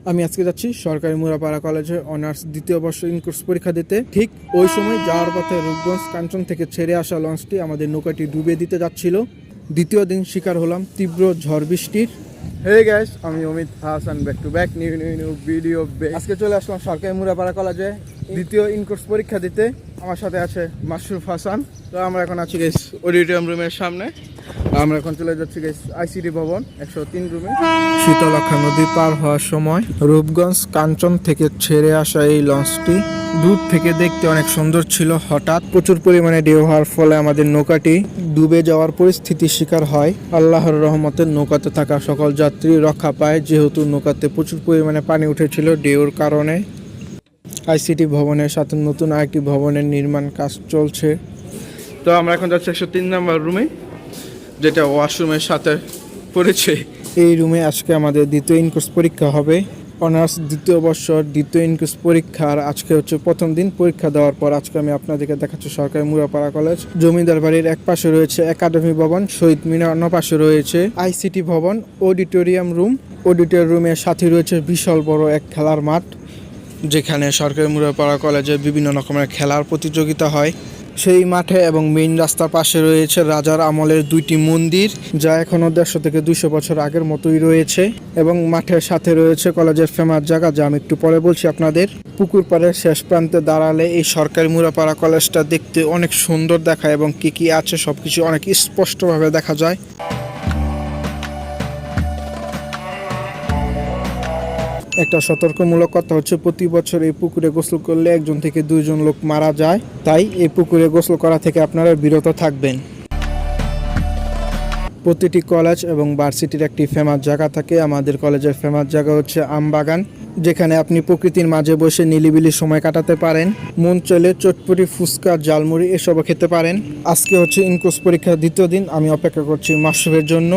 আমি আজকে যাচ্ছি সরকারি মুরাপাড়া কলেজে অনার্স দ্বিতীয় বর্ষ ইনকোর্স পরীক্ষা দিতে। ঠিক ওই সময় যাওয়ার পথে রূপগঞ্জ কাঞ্চন থেকে ছেড়ে আসা লঞ্চটি আমাদের নৌকাটি ডুবে দিতে যাচ্ছিল। দ্বিতীয় দিন শিকার হলাম তীব্র ঝড় বৃষ্টির। হে গাইস, আমি Amit Hasan, back to back new video. আজকে চলে আসলাম সরকারি মুরাপাড়া কলেজে দ্বিতীয় ইনকোর্স পরীক্ষা দিতে। আমার সাথে আছে মাশরুফ হাসান। তো আমরা এখন আছি গাইস অডিটোরিয়াম রুমের সামনে। আমরা এখন চলে যাচ্ছি গাইস আইসিটি ভবন 103 রুমে। শীতলক্ষা নদী পার হওয়ার সময় রূপগঞ্জ কাঞ্চন থেকে ছেড়ে আসা এই লঞ্চটি দূর থেকে দেখতে অনেক সুন্দর ছিল। হঠাৎ প্রচুর পরিমাণে ঢেউ হওয়ার ফলে আমাদের নৌকাটি ডুবে যাওয়ার পরিস্থিতির শিকার হয়। আল্লাহর রহমতে নৌকাতে থাকা সকল যাত্রী রক্ষা পায়, যেহেতু নৌকাতে প্রচুর পরিমাণে পানি উঠেছিল ঢেউর কারণে। আইসিটি ভবনের সাথে নতুন আরেকটি ভবনের নির্মাণ কাজ চলছে। তো আমরা এখন যাচ্ছি 103 নম্বর রুমে, যেটা ওয়াশরুমের সাথে পড়েছে। এই রুমে আজকে আমাদের দ্বিতীয় ইনকোর্স পরীক্ষা হবে। অনার্স দ্বিতীয় বর্ষর দ্বিতীয় ইনকোর্স পরীক্ষার আজকে হচ্ছে প্রথম দিন। পরীক্ষা দেওয়ার পর আজকে আমি আপনাদেরকে দেখাচ্ছি সরকারি মুরাপাড়া কলেজ। জমিদার বাড়ির এক পাশে রয়েছে একাডেমি ভবন, শহীদ মিনার অন্য পাশে রয়েছে আইসিটি ভবন, অডিটোরিয়াম রুম। অডিটোরিয়াম রুমের সাথে রয়েছে বিশাল বড় এক খেলার মাঠ, যেখানে সরকারি মুরাপাড়া কলেজে বিভিন্ন রকমের খেলার প্রতিযোগিতা হয়। সেই মাঠে এবং মেইন রাস্তার পাশে রয়েছে রাজার আমলের দুইটি মন্দির, যা এখনও 150 থেকে 200 বছর আগের মতোই রয়েছে। এবং মাঠের সাথে রয়েছে কলেজের ফেমাস জায়গা, যা আমি একটু পরে বলছি আপনাদের। পুকুর পাড়ের শেষ প্রান্তে দাঁড়ালে এই সরকারি মুরাপাড়া কলেজটা দেখতে অনেক সুন্দর দেখায় এবং কি কি আছে সবকিছু অনেক স্পষ্টভাবে দেখা যায়। একটা সতর্কমূলক কথা হচ্ছে, প্রতি বছর এই পুকুরে গোসল করলে 1 থেকে 2 লোক মারা যায়, তাই এই পুকুরে গোসল করা থেকে আপনারা বিরত থাকবেন। প্রতিটি কলেজ এবং ভার্সিটির একটি ফেমাস জায়গা থাকে। আমাদের কলেজের ফেমাস জায়গা হচ্ছে আমবাগান, যেখানে আপনি প্রকৃতির মাঝে বসে নিলিবিলি সময় কাটাতে পারেন। মন চলে চটপটি, ফুচকা, ঝালমুড়ি এসবও খেতে পারেন। আজকে হচ্ছে ইনকোর্স পরীক্ষার দ্বিতীয় দিন। আমি অপেক্ষা করছি মাশরুফের জন্য।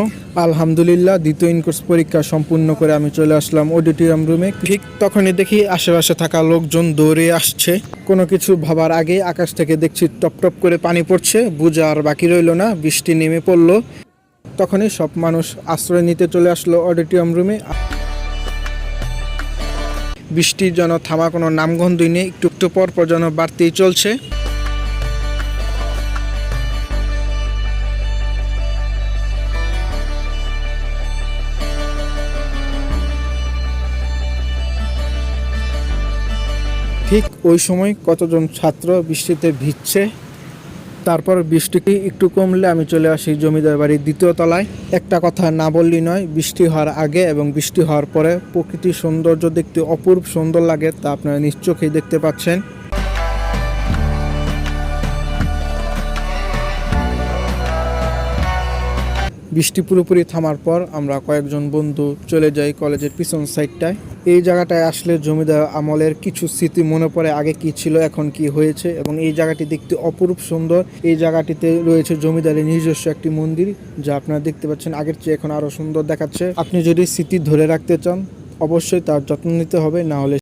আলহামদুলিল্লাহ, দ্বিতীয় ইনকোর্স পরীক্ষা সম্পূর্ণ করে আমি চলে আসলাম অডিটোরিয়াম রুমে। ঠিক তখনই দেখি আশেপাশে থাকা লোকজন দৌড়ে আসছে। কোনো কিছু ভাবার আগে আকাশ থেকে দেখছি টপ টপ করে পানি পড়ছে। বুঝা আর বাকি রইল না, বৃষ্টি নেমে পড়লো। তখনই সব মানুষ আশ্রয় নিতে চলে আসলো অডিটোরিয়াম রুমে। বৃষ্টির যেন থামা কোনো নামগন্ধই নেই, একটু একটু পর পর যেন বাড়তেই চলছে। ঠিক ওই সময় কতজন ছাত্র বৃষ্টিতে ভিজছে। তারপর বৃষ্টি একটু কমলে আমি চলে আসি জমিদার বাড়ির দ্বিতীয় তলায়। একটা কথা না বললেই নয়, বৃষ্টি হওয়ার আগে এবং বৃষ্টি হওয়ার পরে প্রকৃতির সৌন্দর্য দেখতে অপূর্ব সুন্দর লাগে, তা আপনারা নিশ্চয়ই দেখতে পাচ্ছেন। বৃষ্টি পুরোপুরি থামার পর আমরা কয়েকজন বন্ধু চলে যাই কলেজের পিছন সাইডটায়। এই জায়গাটায় আসলে জমিদার আমলের কিছু স্মৃতি মনে পড়ে, আগে কি ছিল এখন কি হয়েছে। এবং এই জায়গাটি দেখতে অপরূপ সুন্দর। এই জায়গাটিতে রয়েছে জমিদারের নিজস্ব একটি মন্দির, যা আপনারা দেখতে পাচ্ছেন। আগের চেয়ে এখন আরো সুন্দর দেখাচ্ছে। আপনি যদি স্মৃতি ধরে রাখতে চান, অবশ্যই তার যত্ন নিতে হবে, না হলে